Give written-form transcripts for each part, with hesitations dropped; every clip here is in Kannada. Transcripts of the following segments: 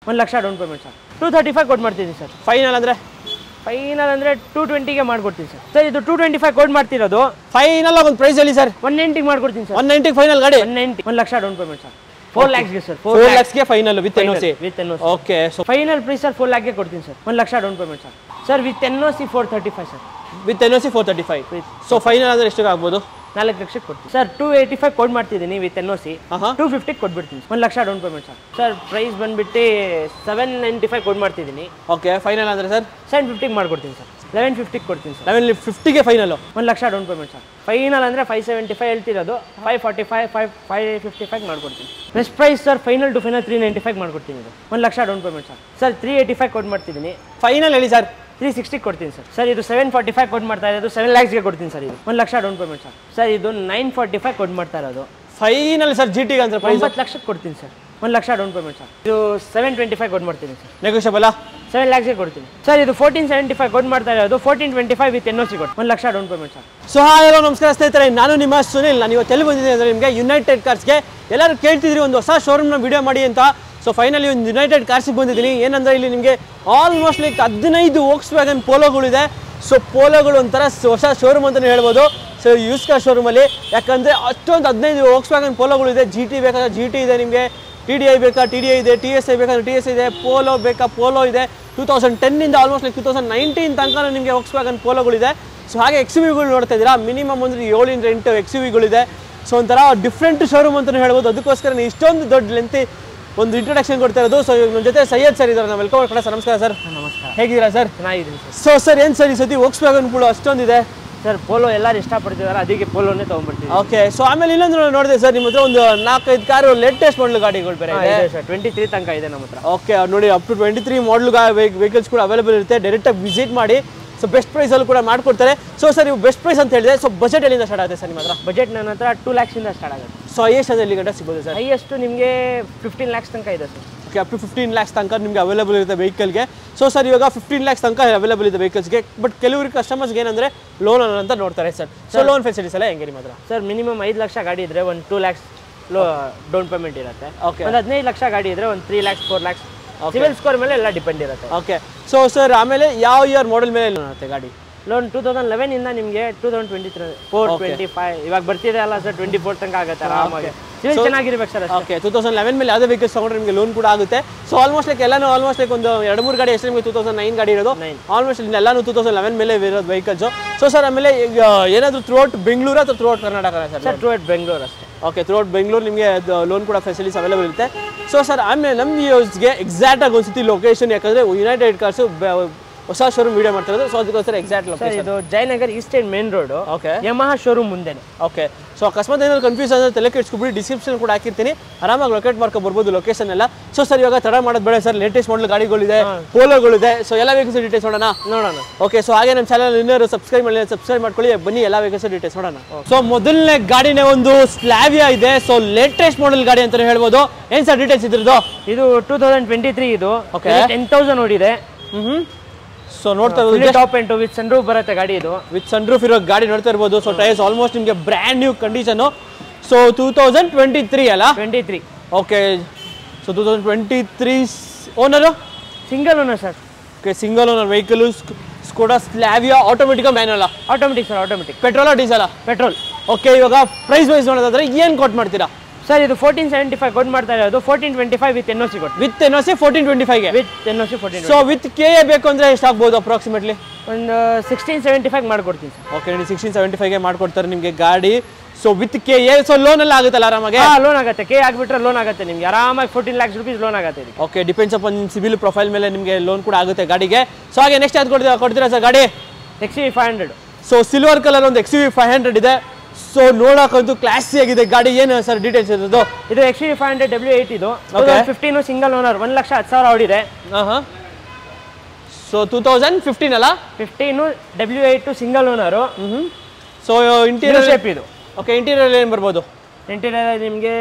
1 ಲಕ್ಷ ಡೌನ್ ಪೇಮೆಂಟ್ ಸರ್. 235 ಕೊಟ್ಟು ಮಾಡ್ತೀನಿ ಸರ್. ಫೈನಲ್ ಅಂದರೆ 220ಗೆ ಮಾಡ್ಕೊಡ್ತೀನಿ ಸರ್. ಸರ್ ಇದು 225 ಕೊಟ್ಟು ಮಾಡ್ತಿರೋದು. ಫೈನಲ್ ಒಂದು ಪ್ರೈಸ್ ಹೇಳಿ ಸರ್. 190ಗೆ ಮಾಡ್ಕೊಡ್ತೀನಿ ಸರ್. 190 ಫೈನಲ್ ಗಾಡಿ. 1 ಲಕ್ಷ ಡೌನ್ ಪೇಮೆಂಟ್ ಸರ್. 4 lakhsಗೆ ಸರ್. 4 lakhsಗೆ final with NOC. Okay. So final price sir 4 lakhಗೆ ಕೊಡ್ತೀನಿ ಸರ್. 1 ಲಕ್ಷ down payment sir. Sir with NOC 435 sir. With NOC 435. So final ಅಂದ್ರೆ ಎಷ್ಟಿಗೆ ಆಗ್ಬೋದು? 4 ಲಕ್ಷಕ್ಕೆ ಕೊಡ್ತೀನಿ ಸರ್. 285 ಕೊಡ್ ಮಾಡ್ತಿದ್ದೀನಿ ವಿತ್ ಎನ್ಒಸಿ. 250 ಕೊಟ್ಬಿಡ್ತೀನಿ. 1 ಲಕ್ಷ down payment sir. Sir price ಬಂದ್ಬಿಟ್ಟು 795 ಕೊಡ್ ಮಾಡ್ತಿದ್ದೀನಿ. ಓಕೆ. ಫೈನಲ್ ಅಂದ್ರೆ ಸರ್ 750ಗೆ ಮಾಡ್ಕೊಡ್ತೀನಿ ಸರ್. 1150 ಕೊಡ್ತೀನಿ ಸರ್. 1150ಗೆ ಫೈನಲ್. 1 ಲಕ್ಷ ಡೌನ್ ಪೇಮೆಂಟ್ ಸರ್. ಫೈನಲ್ ಅಂದರೆ 575 ಹೇಳ್ತಿರೋದು. 545 555 ಮಾಡ್ಕೊಡ್ತೀನಿ. Best price sir. Final to final 395 ಮಾಡ್ಕೊಡ್ತೀನಿ. ಇದು 1 ಲಕ್ಷ down payment sir. Sir 385 quote ಮಾಡ್ತಿದ್ದೀನಿ. ಫೈನಲ್ ಹೇಳಿ ಸರ್. 360 ಕೊಡ್ತೀನಿ ಸರ್. ಸರ್ ಇದು 745 ಕೊಡ್ ಮಾಡ್ತಾ ಇರೋದು. 7 lakhsಗೆ ಕೊಡ್ತೀನಿ ಸರ್. ಇದು 1 ಲಕ್ಷ ಡೌನ್ ಪೇಮೆಂಟ್ ಸರ್. ಸರ್ ಇದು 945 ಕೊಡ್ ಮಾಡ್ತಾ ಇರೋದು. ಫೈನಲ್ ಸರ್ ಜಿಟಿಗೆ ಅಂತ ಪ್ರೈಸ್ 9 ಲಕ್ಷಕ್ಕೆ ಕೊಡ್ತೀನಿ ಸರ್. 1 ಲಕ್ಷ ಡೌನ್ ಪೇಮೆಂಟ್ ಸರ್. ಇದು 725 ಕೊಡ್ ಮಾಡ್ತೀನಿ ಸರ್. ನೆಗೋಷಿಯಬಲ್ 7 lakhsಗೆ ಕೊಡ್ತೀನಿ ಸರ್. ಇದು 1475 ಕೊಡ್ ಮಾಡ್ತಾ ಇರೋದು. 1425 ವಿತ್ ಎನ್ಒಸಿ ಕೊಟ್ಟು 1 ಲಕ್ಷ down payment sir. So hi ನಮಸ್ಕಾರ ಸ್ನೇಹಿತರೆ, ನಾನು ನಿಮ್ಮ ಸುನಿಲ್. ನಾನು ಇವತ್ತು ಎಲ್ಲಿ ಬಂದಿದ್ದೀನಿ ಅಂದರೆ ನಿಮಗೆ ಯುನೈಟೆಡ್ ಕಾರ್ಸ್ಗೆ. ಎಲ್ಲರೂ ಕೇಳ್ತಿದ್ರಿ ಒಂದು ಹೊಸ ಶೋರೂಮ್ನ ವಿಡಿಯೋ ಮಾಡಿ ಅಂತ. ಸೊ ಫೈನಲಿ ಒಂದು ಯುನೈಟೆಡ್ ಕಾರ್ಸಿಗೆ ಬಂದಿದ್ದೀನಿ. ಏನಂದರೆ ಇಲ್ಲಿ ನಿಮಗೆ ಆಲ್ಮೋಸ್ಟ್ ಲೈಕ್ 15 ವೋಕ್ಸ್ವ್ಯಾಗನ್ ಪೋಲೋಗಳಿದೆ. ಸೊ ಪೋಲೋಗಳು ಒಂಥರ ಹೊಸ ಶೋರೂಮ್ ಅಂತಲೇ ಹೇಳ್ಬೋದು. ಸೊ ಯೂಸ್ ಕಾರ್ ಶೋರೂಮಲ್ಲಿ, ಯಾಕಂದರೆ ಅಷ್ಟೊಂದು 15 ವೋಕ್ಸ್ವ್ಯಾಗನ್ ಪೋಲೋಗಳಿದೆ. ಜಿ ಟಿ ಬೇಕಾದ್ರೆ ಜಿ ಟಿ ಇದೆ, ನಿಮಗೆ ಟಿ ಡಿ ಐ ಬೇಕಾ ಟಿ ಡಿ ಐ ಇದೆ, ಟಿ ಎಸ್ ಐ ಬೇಕಾದ್ರೆ ಟಿ ಎಸ್ ಇದೆ, ಪೋಲೋ ಬೇಕಾ ಪೋಲೋ ಇದೆ. 2010 ಆಲ್ಮೋಸ್ಟ್ ಲೈಕ್ 2019 ತನಕ ನಿಮಗೆ ವೋಕ್ಸ್ವ್ಯಾಗನ್ ಪೋಲೋಗಳಿದೆ. ಸೊ ಹಾಗೆ ಎಕ್ಸ್ ವಿಗಳು ನೋಡ್ತಾ ಇದ್ದೀರಾ. ಮಿನಿಮಮ್ ಅಂದರೆ 7-8 ಎಕ್ಸ್ ವಿಗಳಿದೆ. ಸೊ ಒಂಥರ ಡಿಫ್ರೆಂಟ್ ಶೋರೂಮ್ ಅಂತಲೇ ಹೇಳ್ಬೋದು. ಅದಕ್ಕೋಸ್ಕರ ಇಷ್ಟೊಂದು ದೊಡ್ಡ ಲೆಂತಿ ಒಂದು ಇಂಟ್ರೊಡಕ್ಷನ್ ಕೊಡ್ತಾ ಇರೋದು. ಸೊ ನಮ್ಮ ಜೊತೆ ಸೈಯದ್ ಸರ್ ಇದ್ದಾರೆ. ನಾವು ವೆಲ್ಕಮ್ ಮಾಡ್ಕೊಳ್ಳೋಣ ಸರ್. ನಮಸ್ಕಾರ ಸರ್. ನಮಸ್ಕಾರ. ಹೇಗಿದ್ದೀರಾ ಸರ್? ಚೆನ್ನಾಗಿದ್ದೀನಿ ಸರ್. ಸೊ ಸರ್ ಏನು ಸರ್ ಈ ಸತಿ ವೋಕ್ಸ್ವ್ಯಾಗನ್ಗಳು ಅಷ್ಟೊಂದಿದೆ ಸರ್? ಪೋಲೋ ಎಲ್ಲರೂ ಇಷ್ಟಪಡ್ತಿದ್ದಾರೆ, ಅದಕ್ಕೆ ಪೋಲೋನೇ ತೊಗೊಂಡ್ಬಿಡ್ತೀವಿ. ಓಕೆ. ಸೊ ಆಮೇಲೆ ಇನ್ನೊಂದು ನೋಡಿದೆ ಸರ್, ನಿಮ್ಮ ಹತ್ರ ಒಂದು 4-5 ಕಾರು ಲೇಟೆಸ್ಟ್ ಮಾಡಲ್ ಗಾಡಿಗಳು ಬೇರೆ ಇದೆ ಸರ್. 23 ತನಕ ಇದೆ ನಮ್ಮ ಹತ್ರ. ಓಕೆ. ನೋಡಿ ಅಪ್ ಟು 23 ಮಾಡಲ್ ವೆಹಿಕಲ್ಸ್ ಕೂಡ ಅವೈಲೇಬಲ್ ಇರುತ್ತೆ. ಡೈರೆಕ್ಟಾಗಿ ವಿಸಿಟ್ ಮಾಡಿ. ಸೊ ಬೆಸ್ಟ್ ಪ್ರೈಸಲ್ಲೂ ಕೂಡ ಮಾಡ್ಕೊಡ್ತಾರೆ. ಸೊ ಸರ್ ನೀವು ಬೆಸ್ಟ್ ಪ್ರೈಸ್ ಅಂತ ಹೇಳಿದೆ. ಸೊ ಬಜೆಟ್ ಎಲ್ಲಿಂದ ಸ್ಟಾರ್ಟ್ ಆಗುತ್ತೆ ಸರ್ ನಿಮ್ಮ ಹತ್ರ? ಬಜೆಟ್ ನನ್ನ ಹತ್ರ 2 lakhsಯಿಂದ ಸ್ಟಾರ್ಟ್ ಆಗುತ್ತೆ. ಸೊ ಹೈಯೆಸ್ಟ್ ಅದು ಎಲ್ಲಿ ಗಂಟೆ ಸಿಗೋದು ಸರ್? ಹೈಯೆಸ್ಟ್ ನಿಮಗೆ 15 lakhs ತನಕ ಇದೆ sir. Okay. Up to 15 lakhs ತನಕ ನಿಮಗೆ ಅವೈಲೇಬಲ್ ಇರುತ್ತೆ ವೆಹಿಕಲ್ಗೆ. ಸೊ ಸರ್ ಇವಾಗ 15 lakhs ತನಕ ಅವೈಲೇಬಲ್ ಇದೆ ವೆಹಿಕಲ್ಸ್ಗೆ. ಬಟ್ ಕೆಲವರು ಕಸ್ಟಮರ್ಸ್ಗೆ ಏನಂದರೆ ಲೋನ್ ಅಂತ ನೋಡ್ತಾರೆ ಸರ್. ಸೊ ಲೋನ್ ಫೆಸಿಲಿಟೀಸ್ ಎಲ್ಲ ಹೆಂಗೆ ನಿಮ್ಮ ಹತ್ರ? ಸರ್ ಮಿನಿಮಮ್ 5 ಲಕ್ಷ ಗಾಡಿ ಇದ್ರೆ ಒಂದು 2 lakhs ಡೌನ್ ಪೇಮೆಂಟ್ ಇರುತ್ತೆ. ಓಕೆ. ಒಂದು 15 ಲಕ್ಷ ಗಾಡಿ ಇದ್ರೆ ಒಂದು 3 lakhs 4 lakhs ಸಿವಿಲ್ ಸ್ಕೋರ್ ಮೇಲೆ ಎಲ್ಲ ಡಿಪೆಂಡ್ ಇರುತ್ತೆ. ಓಕೆ. ಸೊ ಸರ್ ಆಮೇಲೆ ಯಾವ ಇಯರ್ ಮಾಡೆಲ್ ಮೇಲೆ ಲೋನ್ ಆಗುತ್ತೆ ಗಾಡಿ? ಲೋನ್ 2011 ಇಂದ ನಿಮಗೆ 2023 4 25 ಇವಾಗ ಬರ್ತಿದೆ ಅಲ್ಲ ಸರ್, 24 ತನಕ ಆಗುತ್ತೆ ಆರಾಮಾಗಿ. ಸಿವಿಲ್ ಚೆನ್ನಾಗಿರ್ಬೇಕು ಸರ್. ಓಕೆ. 2011 ಮೇಲೆ ಯಾವುದೇ ವೆಹಿಕಲ್ಸ್ ತೊಗೊಂಡ್ರೆ ನಿಮಗೆ ಲೋನ್ ಕೂಡ ಆಗುತ್ತೆ. ಸೊ ಆಲ್ಮೋಸ್ಟ್ ಲೈಕ್ ಎಲ್ಲನೂ ಆಲ್ಮೋಸ್ಟ್ ಲೈಕ್ ಒಂದು 2-3 ಗಾಡಿ ಎಷ್ಟು ನಿಮಗೆ 2009 ಗಾಡಿ ಇರೋದು. ಆಲ್ಮೋಸ್ಟ್ ಎಲ್ಲನೂ 2011 ಮೇಲೆ ಇರೋದು ವೆಹಿಕಲ್ಸು. ಸೊ ಸರ್ ಆಮೇಲೆ ಏನಾದರೂ ಥ್ರೂಔಟ್ ಬೆಂಗಳೂರು ಅಥವಾ throughout Karnataka sir? Throughout Bengaluru ಅಷ್ಟೇ. ಓಕೆ. ಥ್ರೂಔಟ್ ಬೆಂಗಳೂರು ನಿಮಗೆ ಲೋನ್ ಕೂಡ ಫೆಸಿಲಿಟೀಸ್ ಅವೈಲೇಬಲ್ ಇರುತ್ತೆ. ಸೊ ಸರ್ ಆಮೇಲೆ ನಮ್ಮ ವ್ಯೂಸ್ಗೆ ಎಕ್ಸಾಕ್ಟಾಗಿ ಒಂದು ಸತಿ ಲೊಕೇಶನ್, ಯಾಕಂದರೆ ಯುನೈಟೆಡ್ ಕಾರ್ಸು ಹೊಸ ಶೋರೂಮ್ ವಿಡಿಯೋ ಮಾಡ್ತಿರೋದು. ಸೊ ಅದಕ್ಕೋಸ್ಕರ ಎಕ್ಸಾಕ್ಟ್ ಲೊಕೇಶನ್ ಇದು Jayanagar east end main road. Okay. Yamaha showroom ಮುಂದೆನೆ. ಓಕೆ. ಸೊ ಅಕಸ್ಮಾತ್ ಏನಾದ್ರು ಕನ್ಫ್ಯೂಸ್ ಆದರೆ ತಲೆ ಕೆಡಿಸ್ಕೊಬಿಡಿ, ಡಿಸ್ಕ್ರಿಪ್ಷನ್ ಕೂಡ ಹಾಕಿರ್ತೀನಿ, ಆರಾಮಾಗಿ ಲೊಕೇಟ್ ಮಾಡ್ಕೊ ಬರ್ಬೋದು ಲೊಕೇಶನ್ ಎಲ್ಲ. ಸೊ ಸರ್ ಇವಾಗ ತಡ ಮಾಡೋದು ಬೇಡ ಸರ್, ಲೇಟೆಸ್ಟ್ ಮಾಡಲ್ ಗಾಡಿಗಳಿದೆ, ಪೋಲೋಗಳಿದೆ. ಸೊ ಎಲ್ಲ ವೆಹಿಕಲ್ಸ್ ಡೀಟೇಲ್ಸ್ ನೋಡೋಣ. ಓಕೆ. ಸೊ ಹಾಗೆ ನಮ್ಮ ಚಾನಲ್ ಇನ್ನೂ ಸಬ್ಸ್ಕ್ರೈಬ್ ಮಾಡ್ಕೊಳ್ಳಿ. ಬನ್ನಿ ಎಲ್ಲ ವೆಹಿಕಲ್ಸ್ ಡೀಟೇಲ್ಸ್ ನೋಡೋಣ. ಸೊ ಮೊದಲನೇ ಗಾಡಿನೇ ಒಂದು ಸ್ಲಾವಿಯಾ ಇದೆ. ಸೊ ಲೇಟೆಸ್ಟ್ ಮಾಡಲ್ ಗಾಡಿ ಅಂತಾನೆ ಹೇಳ್ಬೋದು. ಏನು ಸರ್ ಡೀಟೇಲ್ಸ್ ಇದ್ರದ್ದು? ಇದು 2023 ಇದು. ಓಕೆ. 10,000 ಓಡಿದೆ. ಸೊ ನೋಡ್ತಾ ಇರ್ಬೋದು ಟಾಪ್ ಎಂಡ್ ವಿತ್ ಸನ್ರೂಫ್ ಬರುತ್ತೆ ಗಾಡಿ. ಇದು ವಿತ್ ಸನ್ರೂಫ್ ಇರೋ ಗಾಡಿ ನೋಡ್ತಾ ಇರ್ಬೋದು. ಸೊ ಟೈರ್ಸ್ ಆಲ್ಮೋಸ್ಟ್ ನಿಮಗೆ ಬ್ರ್ಯಾಂಡ್ ನ್ಯೂ ಕಂಡೀಷನ್. ಸೊ 2023 ಅಲ್ಲ? 23. Okay. So 2023 owner single owner sir. Okay. Single owner vehicle. Skoda Slavia automatic manual? Automatic sir. Automatic. ಪೆಟ್ರೋಲಾ ಡೀಸೆಲಾ? ಪೆಟ್ರೋಲ್. ಓಕೆ. ಇವಾಗ ಪ್ರೈಸ್ ವೈಸ್ ನೋಡೋದಾದ್ರೆ ಏನು ಕೊಟ್ಟು ಮಾಡ್ತೀರಾ ಸರ್? ಇದು 1475 ಕೊಟ್ಟು ಮಾಡ್ತಾ ಇರೋದು. 1425 ವಿತ್ ಎನ್ಒಸಿ ಕೊಟ್ಟು. ವಿತ್ ಎನ್ಒಸಿ 1425ಗೆ? With NOC 14. So with K A ಬೇಕು ಅಂದರೆ ಎಷ್ಟಾಗ್ಬೋದು ಅಪ್ರಾಕ್ಸಿಮೇಟ್ಲಿ? ಒಂದು 1675 ಮಾಡ್ಕೊಡ್ತೀನಿ ಸರ್. ಓಕೆ. 1675ಗೆ ಮಾಡ್ಕೊಡ್ತಾರೆ ನಿಮಗೆ ಗಾಡಿ. So with K A. So loan ಎಲ್ಲ ಆಗುತ್ತಲ್ಲ ಆರಾಮಾಗಿ? ಲೋನ್ ಆಗುತ್ತೆ. ಕೆ ಆಗ್ಬಿಟ್ರೆ ಲೋನ್ ಆಗುತ್ತೆ ನಿಮಗೆ ಆರಾಮಾಗಿ 14 lakhs rupees ಲೋನ್ ಆಗುತ್ತೆ. Okay. Depends upon civil profile ಮೇಲೆ ನಿಮಗೆ ಲೋನ್ ಕೂಡ ಆಗುತ್ತೆ ಗಾಡಿಗೆ. ಸೊ ಹಾಗೆ ನೆಕ್ಸ್ಟ್ ಯಾವ್ದು ಕೊಡ್ತೀರಾ ಸರ್ ಗಾಡಿ? XUV 500. ಸೊ ಸಿಲ್ವರ್ ಕಲರ್ ಒಂದು XUV 500 ಇದೆ. ಸೊ ನೋಡೋಕ್ಕಂತೂ ಕ್ಲಾಸಿ ಆಗಿದೆ ಗಾಡಿ. ಏನು ಸರ್ ಡೀಟೇಲ್ಸ್ ಇರೋದು? ಇದು XUV 500 W8 ಇದು. 2015 ಸಿಂಗಲ್ ಓನರ್, 1,10,000 ಓಡಿದೆ. ಸೊ 2015 ಅಲ್ಲ? 15 W8 single owner. So interior shape ಇದು. ಓಕೆ. ಇಂಟೀರಿಯರ್ ಏನು ಬರ್ಬೋದು? ಇಂಟೀರಿಯರ್ ನಿಮಗೆ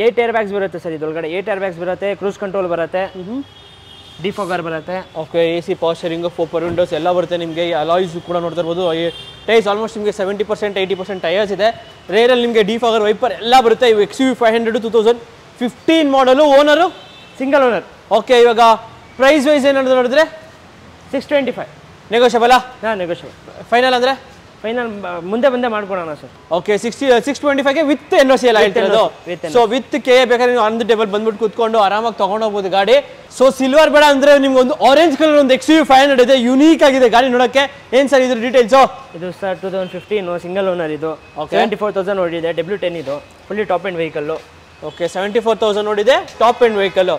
8 ಏರ್ ಬ್ಯಾಗ್ಸ್ ಬರುತ್ತೆ ಸರ್. ಇದೊಳಗಡೆ 8 ಏರ್ ಬ್ಯಾಗ್ಸ್ ಬರುತ್ತೆ. ಕ್ರೂಸ್ ಕಂಟ್ರೋಲ್ ಬರುತ್ತೆ. ಡಿಫಾಗರ್ ಬರುತ್ತೆ. Okay. AC power steering, 4 Windows ಎಲ್ಲ ಬರುತ್ತೆ ನಿಮಗೆ. ಅಲಾಯ್ಸ್ ಕೂಡ ನೋಡ್ತಾ ಇರ್ಬೋದು. ಟೈರ್ಸ್ ಆಲ್ಮೋಸ್ಟ್ ನಿಮಗೆ 70% 80% ಟೈರ್ಸ್ ಇದೆ. ರೇರಲ್ಲಿ ನಿಮಗೆ ಡಿಫಾಗರ್, ವೈಪರ್ ಎಲ್ಲ ಬರುತ್ತೆ. ಇವು XUV 500 2015 ಮಾಡಲು. Owner single owner. ಓಕೆ, ಇವಾಗ ಪ್ರೈಸ್ ವೈಸ್ ಏನಾದ್ರು ನೋಡಿದ್ರೆ 625. ನೆಗೋಷಿಯಬಲ್? ಹಾಂ, ನೆಗೋಷಿಯಬಲ್. ಫೈನಲ್ ಅಂದರೆ ಫೈನಲ್ ಮುಂದೆ ಬಂದೇ ಮಾಡ್ಕೊಡೋಣ ಸರ್. ಓಕೆ, 625ಗೆ ವಿತ್ NOC ಎಲ್ಲ ಹೇಳ್ತಿರೋದು. ಸೊ ವಿತ್ ಕೆ ಬೇಕಾದ್ರೆ ನೀವು ಆನ್ ದ ಟೇಬಲ್ ಬಂದ್ಬಿಟ್ಟು ಕೂತ್ಕೊಂಡು ಆರಾಮಾಗಿ ತಗೊಂಡೋಗ್ಬೋದು ಗಾಡಿ. ಸೊ ಸಿಲ್ವರ್ ಬೇಡ ಅಂದ್ರೆ ನಿಮ್ಗೆ ಒಂದು ಆರೆಂಜ್ ಕಲರ್ ಒಂದು XUV 500 ಇದೆ, ಯುನೀಕ್ ಆಗಿದೆ ಗಾಡಿ ನೋಡೋಕ್ಕೆ. ಏನು ಸರ್ ಇದ್ರ ಡೀಟೇಲ್ಸು? ಇದು ಸರ್ 2015 ಸಿಂಗಲ್ ಓನರ್. ಇದು 74,000 ನೋಡಿದೆ. W10 ಇದು fully top end vehicle. Okay, 74,000 ನೋಡಿದೆ, top end vehicle.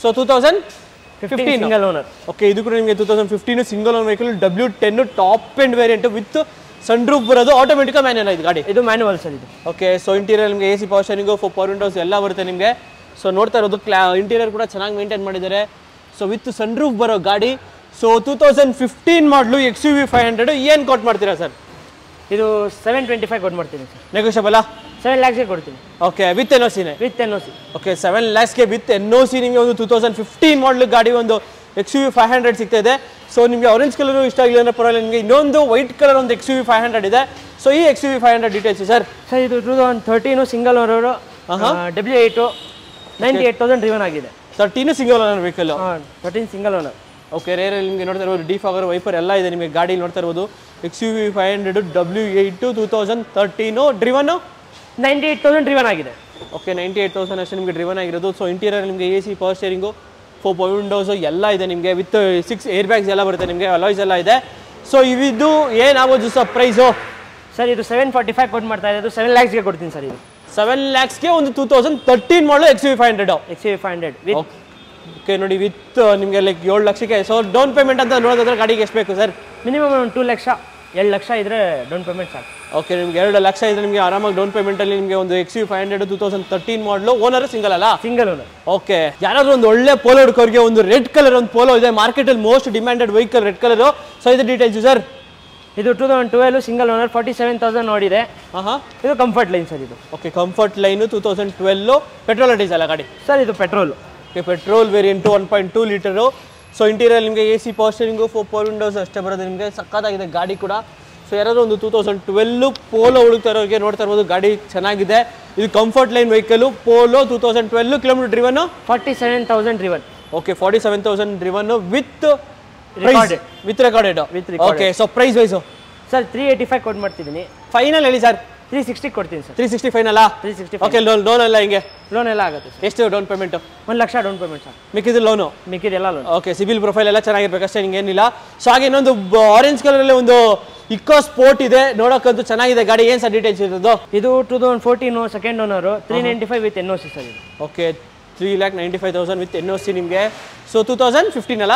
So 2015 single owner. Okay, ಇದು ಕೂಡ ನಿಮಗೆ 2015 single owner vehicle, W10 top end variant with sunroof ಬರೋದು. ಆಟೋಮೆಟಿಕ್ ಮ್ಯಾನ್ಯಲ್ ಇದು ಗಾಡಿ? ಇದು ಮ್ಯಾನ್ಯುವಲ್ ಸರ್ ಇದು. ಓಕೆ, ಸೊ ಇಂಟೀರಿಯರ್ ನಿಮಗೆ AC power steering, power windows ಎಲ್ಲ ಬರುತ್ತೆ ನಿಮಗೆ. ಸೊ ನೋಡ್ತಾ ಇರೋದು ಇಂಟೀರಿಯರ್ ಕೂಡ ಚೆನ್ನಾಗಿ ಮೇಂಟೈನ್ ಮಾಡಿದ್ದಾರೆ. ಸೊ ವಿತ್ ಸನ್ ರೂಫ್ ಬರೋ ಗಾಡಿ. ಸೊ 2015 ಮಾಡಲು XUV 500 ಏನು ಕೊಟ್ಟು ಮಾಡ್ತೀರಾ ಸರ್? ಇದು 725 ಕೊಟ್ಟು ಮಾಡ್ತೀನಿ ಸರ್. ನೆಗೋಷಿಯಬಲ್? 7 lakhsಗೆ ಕೊಡ್ತೀನಿ. ಓಕೆ, ವಿತ್ NOCನೇ? With NOC. ಓಕೆ, 7 lakhsಗೆ ವಿತ್ NOC ನಿಮಗೆ ಒಂದು 2015 ಮಾಡಲು ಗಾಡಿ ಒಂದು XUV 500 ಸಿಗ್ತಾ ಇದೆ. ಸೊ ನಿಮಗೆ ಆರೆಂಜ್ ಕಲರ್ ಇಷ್ಟ ಆಗಿಲ್ಲ ಅಂದ್ರೆ ಪರವಾಗಿಲ್ಲ, ನಿಮಗೆ ಇನ್ನೊಂದು ವೈಟ್ ಕಲರ್ ಒಂದು XUV 500 ಇದೆ. ಸೊ ಈ XUV 500 ಡೀಟೇಲ್ಸ್ ಸರ್? ಸರ್ ಇದು 2013 ಸಿಂಗಲ್ ಓನರ್, W8 98,000 ಡ್ರಿವನ್ ಆಗಿದೆ. 13 single owner vehicle? 13 single owner. Okay, ರೇರಲ್ಲಿ ನಿಮಗೆ ನೋಡ್ತಾ ಇರ್ಬೋದು ಡಿಫಾಗರ್ ವೈಪರ್ ಎಲ್ಲ ಇದೆ ನಿಮಗೆ ಗಾಡಿ ನೋಡ್ತಾ ಇರ್ಬೋದು. XUV 500 W8 2013 ಡ್ರಿವನ್ 98,000 ಡ್ರಿವನ್ ಆಗಿದೆ. ಓಕೆ, 98,000 ಅಷ್ಟೇ ನಿಮಗೆ ಡ್ರಿವನ್ ಆಗಿರೋದು. ಸೊ ಇಂಟೀರಿಯರ್ ನಿಮಗೆ AC power steering, power windows ಎಲ್ಲ ಇದೆ ನಿಮಗೆ ವಿತ್ 6 ಏರ್ ಬ್ಯಾಗ್ಸ್ ಎಲ್ಲ ಬರುತ್ತೆ ನಿಮಗೆ, ಅಲಾಯ್ಸ್ ಎಲ್ಲ ಇದೆ. ಸೊ ಇವಿದು ಏನಾಗೋದು ಸರ್ ಪ್ರೈಸು? ಸರ್ ಇದು 745 ಕೊಟ್ಟು ಮಾಡ್ತಾ ಇದೆ. 7 lakhsಗೆ ಕೊಡ್ತೀನಿ ಸರ್. ಇದು 7 lakhsಗೆ ಒಂದು 2013 ಮಾಡಲು XUV 500. XUV 500 ಓಕೆ, ನೋಡಿ ವಿತ್ ನಿಮಗೆ ಲೈಕ್ 7 ಲಕ್ಷಕ್ಕೆ. ಸೊ ಡೌನ್ ಪೇಮೆಂಟ್ ಅಂತ ನೋಡೋದಾದ್ರೆ ಗಾಡಿಗೆ ಎಷ್ಟು ಬೇಕು ಸರ್? ಮಿನಿಮಮ್ ಒಂದು 2 ಲಕ್ಷ 2 ಲಕ್ಷ ಇದ್ರೆ ಡೌನ್ ಪೇಮೆಂಟ್ ಸಾಕು. ಓಕೆ, ನಿಮ್ಗೆ 2 ಲಕ್ಷ ಇದ್ರೆ ನಿಮಗೆ ಆರಾಮಾಗಿ ಡೌನ್ ಪೇಮೆಂಟಲ್ಲಿ ನಿಮಗೆ ಒಂದು XUV 500 2013 ಮಾಡಲು. ಓನರ್ ಸಿಂಗಲ್ ಅಲ್ಲ? Single owner. ಓಕೆ, ಯಾರಾದ್ರೂ ಒಂದು ಒಳ್ಳೆ ಪೋಲೋ ಹುಡುಕೋರಿಗೆ ಒಂದು ರೆಡ್ ಕಲರ್ ಒಂದು ಪೋಲೋ ಇದೆ ಮಾರ್ಕೆಟಲ್ಲಿ most demanded vehicle red colour. So ಇದು ಡೀಟೇಲ್ಸ್ ಸರ್? ಇದು 2012 ಸಿಂಗಲ್ ಓನರ್, 47,000 ನೋಡಿದೆ. ಇದು ಕಂಫರ್ಟ್ ಲೈನ್ ಸರ್ ಇದು. Okay, comfort line 2012 petrol diesel ಗಾಡಿ ಸರ್? ಇದು petrol. Okay, petrol variant 1.2 litre. So interior ನಿಮಗೆ AC power steering, power Windows ಅಷ್ಟೇ ಬರೋದು ನಿಮಗೆ. ಸಕ್ಕತ್ತಾಗಿದೆ ಗಾಡಿ ಕೂಡ. ಸೊ ಯಾರಾದರೂ ಒಂದು 2012 ಪೋಲೋ ಹುಡುಕ್ತಾ ಇರೋರಿಗೆ ನೋಡ್ತಾ ಇರ್ಬೋದು, ಗಾಡಿ ಚೆನ್ನಾಗಿದೆ. ಇದು comfort line vehicle Polo 2012 kilometre driven, 47,000 driven. Okay, 47,000 driven with recorded. Okay, so price wise sir 385 ಕೊಟ್ಟು ಮಾಡ್ತಿದ್ದೀನಿ. ಫೈನಲ್ ಹೇಳಿ ಸರ್? 360 ಕೊಡ್ತೀನಿ ಸರ್. 360 ಫೈನಲ್? 360. ಓಕೆ, ಲೋನ್ ಎಲ್ಲ ಹಿಂಗೆ? ಲೋನ್ ಎಲ್ಲ ಆಗುತ್ತೆ ಸರ್. ಎಷ್ಟು ಡೌನ್ ಪೇಮೆಂಟ್? 1 ಲಕ್ಷ ಡೌನ್ ಪೇಮೆಂಟ್ ಸರ್. ಮಿಕ್ಕಿದ್ದು ಲೋನು? ಮಿಕ್ಕಿದೆಲ್ಲ ಲೋನ್. ಓಕೆ, ಸಿಬಿಲ್ ಪ್ರೊಫೈಲ್ ಎಲ್ಲ ಚೆನ್ನಾಗಿರ್ಬೇಕಷ್ಟೇ, ನಿಂಗೆ ಏನಿಲ್ಲ. ಸೊ ಹಾಗೆ ಇನ್ನೊಂದು ಆರೆಂಜ್ ಕಲರಲ್ಲಿ ಒಂದು ಇಕೋ ಸ್ಪೋರ್ಟ್ ಇದೆ, ನೋಡೋಕ್ಕಂತೂ ಚೆನ್ನಾಗಿದೆ ಗಾಡಿ. ಏನು ಸರ್ ಡೀಟೇಲ್ಸ್ ಇರೋದು? ಇದು 2014 second owner, 395 with NOC sir ಇದು. ಓಕೆ, 3,95,000 ವಿತ್ NOC ನಿಮಗೆ. ಸೊ 2015 ಅಲ್ಲ?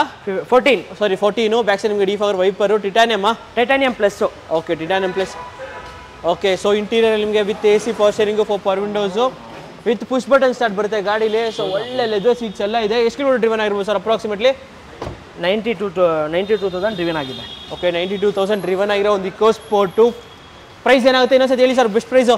14 ಬ್ಯಾಕ್ ಸೈಡ್ ನಿಮಗೆ defogger wiper, titanium plus. Okay, titanium plus. Okay, so interior ನಿಮಗೆ with AC power steering, power windows with push button start ಬರುತ್ತೆ ಗಾಡೀಲಿ. ಸೊ ಒಳ್ಳೆ ಲೆದರ್ ಸೀಟ್ಸ್ ಎಲ್ಲ ಇದೆ. ಎಷ್ಟು ಕಿಲೋಮೀಟರ್ ಡ್ರಿವನ್ ಆಗಿರ್ಬೋದು ಸರ್ ಅಪ್ರಾಕ್ಸಿಮೇಟ್ಲಿ? 92,000 ಡ್ರಿವನ್ ಆಗಿದೆ. ಓಕೆ, 92,000 ಡ್ರಿವನ್ ಆಗಿರೋ ಒಂದು ಇಕೋ ಸ್ಪೋರ್ಟು. ಪ್ರೈಸ್ ಏನಾಗುತ್ತೆ ಇನ್ನೊಂದ್ಸತಿ ಹೇಳಿ sir? Best price?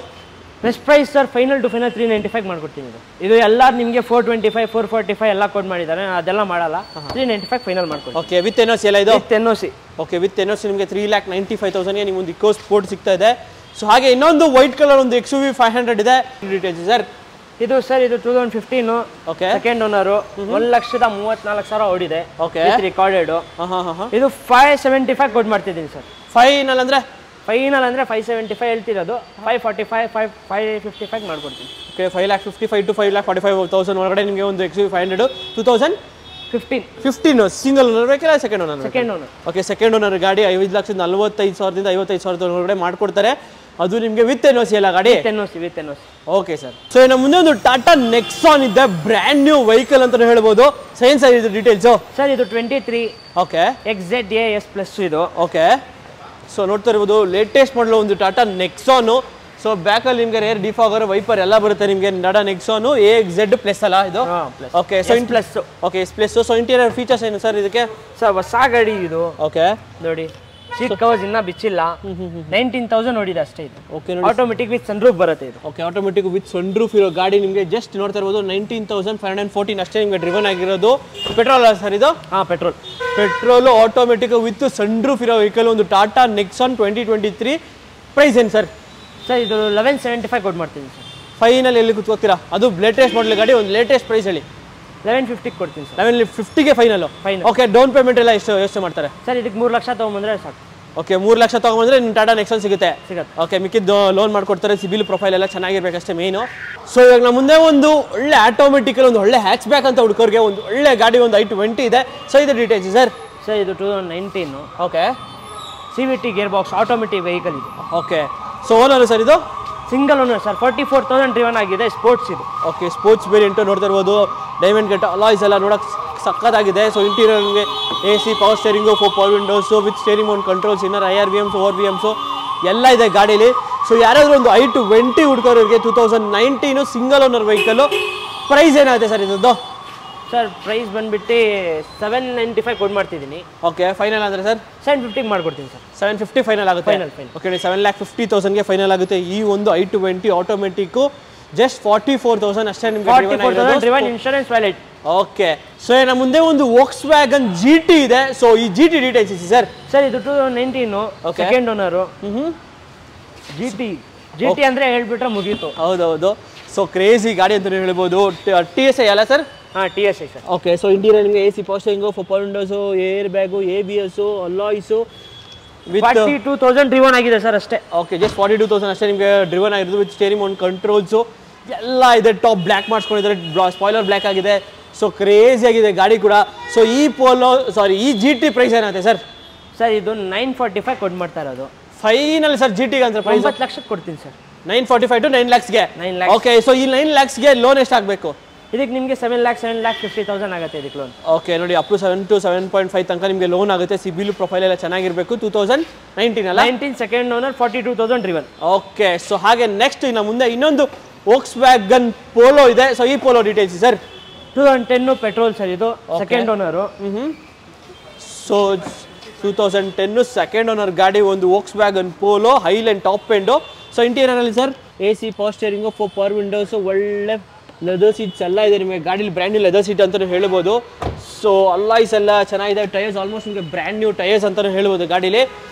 Best price sir final to final 395 ಮಾಡ್ಕೊಡ್ತೀನಿ. ಇದು ಎಲ್ಲ ನಿಮಗೆ 425 445 ಎಲ್ಲ ಕೋಡ್ ಮಾಡಿದ್ದಾರೆ, ಅದೆಲ್ಲ ಮಾಡಲ್ಲ. 395 ಫೈನಲ್ ಮಾಡ್ಕೊಡ್ತೀನಿ. ಓಕೆ, ವಿತ್ NOC ಎಲ್ಲ ಇದು? With NOC. Okay, with NOC ನಿಮಗೆ 3,95,000ಗೆ ನಿಮ್ಗೆ ಒಂದು ಇಕೋ ಸ್ಪೋರ್ಟ್ ಸಿಗ್ತಾ ಇದೆ. ಸೊ ಹಾಗೆ ಇನ್ನೊಂದು ವೈಟ್ ಕಲರ್ ಒಂದು XUV 500 ಇದೆ. Details sir? ಇದು ಸರ್ ಇದು 2015 ಓಕೆ, ಸೆಕೆಂಡ್ ಓನರು, 1,34,000 ಓಡಿದೆ. Okay, recorded. ಇದು 575 ಕೋಟ್ ಮಾಡ್ತಿದ್ದೀನಿ ಸರ್. ಫೈನಲ್ ಅಂದ್ರೆ? ಫೈನಲ್ ಅಂದರೆ 575 ಹೇಳ್ತಿರೋದು, 545 555 ಮಾಡ್ಕೊಡ್ತೀನಿ. ಓಕೆ, 5,55,000 to 5,45,000 ಒಳಗಡೆ ನಿಮಗೆ ಒಂದು XUV 500 2015 ಸಿಂಗಲ್ ಓನರ್ ಬೇಕಿಲ್ಲ second owner? Second owner. Okay, second owner ಗಾಡಿ 5,45,000ದಿಂದ 55,000 ಒಳಗಡೆ ಮಾಡ್ಕೊಡ್ತಾರೆ. ಅದು ನಿಮಗೆ ವಿತ್ NOC ಎಲ್ಲ ಗಾಡಿ? With NOC. Okay sir. So ಇನ್ನು ಮುಂದೆ ಒಂದು ಟಾಟಾ ನೆಕ್ಸಾನ್ ಇದೆ, ಬ್ರ್ಯಾಂಡ್ ನ್ಯೂ ವೆಹಿಕಲ್ ಅಂತ ಹೇಳ್ಬೋದು. ಸೈನ್ಸ್ ಸರ್ ಇದು ಡೀಟೇಲ್ಸು? ಸರ್ ಇದು 23 ಓಕೆ XZAS ಪ್ಲಸ್ ಇದು. ಓಕೆ, ಸೊ ನೋಡ್ತಾ ಇರ್ಬೋದು ಲೇಟೆಸ್ಟ್ ಮಾಡಲು ಒಂದು ಟಾಟಾ ನೆಕ್ಸಾನು. ಸೊ ಬ್ಯಾಕಲ್ಲಿ ನಿಮಗೆ ರೇರ್ ಡಿಫಾಗರ್ ವೈಪರ್ ಎಲ್ಲ ಬರುತ್ತೆ ನಿಮಗೆ. ಟಾಟಾ ನೆಕ್ಸಾನು AXZ ಪ್ಲಸ್ ಅಲ್ಲ ಇದು? Okay, so plus. Okay, S plus. So interior features ಏನು ಸರ್ ಇದಕ್ಕೆ? ಸರ್ ಹೊಸ ಗಾಡಿ ಇದು. ಓಕೆ, ನೋಡಿ ಸೀಟ್ ಕವರ್ಸ್ ಇನ್ನೂ ಬಿಚ್ಚಿಲ್ಲ. 19,000 ನೋಡಿದೆ ಅಷ್ಟೇ ಇದು. Okay, automatic with sunroof ಬರುತ್ತೆ ಇದು. Okay, automatic with sunroof ಇರೋ ಗಾಡಿ ನಿಮಗೆ ಜಸ್ಟ್ ನೋಡ್ತಾ ಇರ್ಬೋದು 19,514 ಅಷ್ಟೇ ನಿಮಗೆ ಡ್ರಿವನ್ ಆಗಿರೋದು. ಪೆಟ್ರೋಲ್ ಅಲ್ಲ ಸರ್ ಇದು? Petrol automatic with sunroof vehicle ವೆಹಿಕಲ್ ಒಂದು ಟಾಟಾ ನೆಕ್ಸಾನ್ 2023. ಪ್ರೈಸ್ ಏನು ಸರ್? ಸರ್ ಇದು 1175 ಕೊಟ್ಟು ಮಾಡ್ತೀನಿ ಸರ್. ಫೈನಲ್ ಎಲ್ಲಿ ಕೂತ್ಕೋತೀರಾ? ಅದು ಲೇಟೆಸ್ಟ್ ಮಾಡಲ್ ಗಾಡಿ, ಒಂದು ಲೇಟೆಸ್ಟ್ ಪ್ರೈಸ್ ಹೇಳಿ. 1150 ಕೊಡ್ತೀನಿ ಸರ್. 1150ಗೆ ಫೈನಲ್. ಓಕೆ, ಡೌನ್ ಪೇಮೆಂಟ್ ಎಲ್ಲ ಎಷ್ಟು ಮಾಡ್ತಾರೆ ಸರ್? ಇದಕ್ಕೆ 3 ಲಕ್ಷ ತೊಗೊಂಬಂದ್ರೆ ಸಾಕು. ಓಕೆ, 3 ಲಕ್ಷ ತೊಗೊಂಬಂದ್ರೆ ನಿಮ್ಮ ಟಾಟಾ ನೆಕ್ಸನ್ ಸಿಗುತ್ತೆ. ಸಿಗುತ್ತೆ. ಓಕೆ, ಮಿಕ್ಕಿದ್ದು ಲೋನ್ ಮಾಡ್ಕೊಡ್ತಾರೆ. ಸಿಬಿಲ್ ಪ್ರೊಫೈಲ್ ಎಲ್ಲ ಚೆನ್ನಾಗಿರ್ಬೇಕಷ್ಟೇ ಮೇನು. ಸೊ ಇವಾಗ ನಮ್ಮ ಮುಂದೆ ಒಂದು ಒಳ್ಳೆ ಆಟೋಮೆಟಿಕಲ್ ಒಂದು ಒಳ್ಳೆ ಹ್ಯಾಚ್ ಬ್ಯಾಕ್ ಅಂತ ಹುಡುಕೋರಿಗೆ ಒಂದು ಒಳ್ಳೆ ಗಾಡಿ ಒಂದು i20 ಇದೆ. ಸೊ ಇದು ಡೀಟೇಲ್ಸ್ ಸರ್. ಸರ್ ಇದು 2019. Okay, CVT gearbox automatic vehicle ಇದು. ಓಕೆ, ಸೊ ಓನರ್ ಸರ್ ಇದು ಸಿಂಗಲ್ ಓನರ್ ಸರ್. 44,000 ಡ್ರಿವನ್ ಆಗಿದೆ. ಸ್ಪೋರ್ಟ್ಸ್ ಇದು. ಓಕೆ, ಸ್ಪೋರ್ಟ್ಸ್ ವೇರಿಯಂಟು ನೋಡ್ತಾ ಇರ್ಬೋದು. ಡೈಮಂಡ್ ಕಟ್ ಅಲಾಯ್ಸ್ ಎಲ್ಲ ನೋಡೋಕೆ ಸಕ್ಕತ್ತಾಗಿದೆ. ಸೊ ಇಂಟೀರಿಯರ್ಗೆ AC, power steering, 4 power windows with steering mount controls, inner IRVMs, ORVMs ಎಲ್ಲ ಇದೆ ಗಾಡೀಲಿ. ಸೊ ಯಾರಾದರೂ ಒಂದು i20 ಹುಡ್ಕೋರಿಗೆ 2019 ಸಿಂಗಲ್ ಓನರ್ ವೆಹಿಕಲ್ಲು. ಪ್ರೈಸ್ ಏನಾಗುತ್ತೆ ಸರ್ ಇದ್ದು? ಸರ್ ಪ್ರೈಸ್ ಬಂದ್ಬಿಟ್ಟು 795 ಕೊಡ್ ಮಾಡ್ತಿದ್ದೀನಿ. ಓಕೆ, ಫೈನಲ್ ಅಂದರೆ ಸರ್ 750 ಮಾಡ್ಕೊಡ್ತೀನಿ ಸರ್. 750 ಫೈನಲ್ ಆಗುತ್ತೆ. ಫೈನಲ್. ಓಕೆ, 7,50,000ಗೆ ಫೈನಲ್ ಆಗುತ್ತೆ. ಈ ಒಂದು i20 ಆಟೋಮೆಟಿಕ್ಕು ಜಸ್ಟ್ 44,000 ಅಷ್ಟೇ ನಿಮಗೆ. 44,000 driven, insurance valid. Okay, so ನಮ್ಮ ಮುಂದೆ ಒಂದು Volkswagen GT ಇದೆ. ಸೊ ಈ GT ಡೀಟೇಲ್ಸ್ ಇದೆ ಸರ್. ಸರ್ ಇದು 2019 ಸೆಕೆಂಡ್ ಓನರು. GT ಅಂದ್ರೆ ಹೇಳ್ಬಿಟ್ರೆ ಮುಗೀತು. ಹೌದೌದು. ಸೊ ಕ್ರೇಜಿ ಗಾಡಿ ಅಂತ ಹೇಳ್ಬೋದು. TSI ಅಲ್ಲ ಸರ್? ಹಾಂ, TSI sir. Okay, so interior ನಿಮಗೆ AC, power steering, 4 power windows, air bag, ABS, alloys with 42,000 driven ಆಗಿದೆ ಸರ್ ಅಷ್ಟೇ. ಓಕೆ, ಜಸ್ಟ್ 42,000 ಅಷ್ಟೇ ನಿಮಗೆ ಡ್ರಿವನ್ ಆಗಿರೋದು. ವಿತ್ ಸ್ಟೇರಿಂಗ್ ಮೌಂಟ್ ಕಂಟ್ರೋಲ್ಸು ಎಲ್ಲ ಇದೆ. ಟಾಪ್ ಬ್ಲ್ಯಾಕ್ ಮಾಡಿಸ್ಕೊಂಡಿದ್ದಾರೆ. ಸ್ಪಾಯ್ಲರ್ ಬ್ಲ್ಯಾಕ್ ಆಗಿದೆ. ಸೊ ಕ್ರೇಜಿ ಆಗಿದೆ ಗಾಡಿ ಕೂಡ. ಸೊ ಈ GT ಪ್ರೈಸ್ ಏನಾಗುತ್ತೆ ಸರ್? ಸರ್ ಇದು 945 ಕೊಡ್ ಮಾಡ್ತಾ ಇರೋದು. ಫೈನಲ್ ಸರ್ GTಗೆ ಅಂತ ಪ್ರೈಸ್ 9 ಲಕ್ಷಕ್ಕೆ ಕೊಡ್ತೀನಿ sir. 945 to 9 lakhsಗೆ. 9 lakhs. Okay, so ಈ 9 lakhsಗೆ ಲೋನ್ ಎಷ್ಟು ಆಗಬೇಕು? ಇದಕ್ಕೆ ನಿಮಗೆ 7,50,000 ಆಗುತ್ತೆ ಇದಕ್ಕೆ ಲೋನ್. ಓಕೆ, ನೋಡಿ ಅಪ್ ಟು 7 to 7.5 ತನಕ ನಿಮಗೆ ಲೋನ್ ಆಗುತ್ತೆ. ಸಿಬಿಲ್ ಪ್ರೊಫೈಲ್ ಎಲ್ಲ ಚೆನ್ನಾಗಿರಬೇಕು. 2019 ಅಲ್ಲ? 19 second owner, 42,000 driven. Okay, so ಹಾಗೆ ನೆಕ್ಸ್ಟ್ ಇನ್ನು ಮುಂದೆ ಇನ್ನೊಂದು Volkswagen Polo ಇದೆ. ಸೊ ಈ Polo details sir. 2010 petrol sir ಇದು. Second owner. So 2010 second owner ಗಾಡಿ ಒಂದು Volkswagen Polo highline top end. So ಇಂಟೀರಿಯರಲ್ಲಿ sir AC, power steering, 4 power windows, ಒಳ್ಳೆ ಲೆದರ್ ಸೀಟ್ಸ್ ಎಲ್ಲ ಇದೆ ನಿಮಗೆ. ಗಾಡೀಲಿ ಬ್ರ್ಯಾಂಡ್ ನ್ಯೂ ಲೆದರ್ ಸೀಟ್ ಅಂತಲೂ ಹೇಳ್ಬೋದು. ಸೊ ಅಲಾಯ್ಸ್ ಎಲ್ಲ ಚೆನ್ನಾಗಿದೆ. ಟೈರ್ಸ್ ಆಲ್ಮೋಸ್ಟ್ ನಿಮಗೆ ಬ್ರ್ಯಾಂಡ್ ನ್ಯೂ ಟೈರ್ಸ್ ಅಂತಲೂ ಹೇಳ್ಬೋದು ಗಾಡೀಲಿ.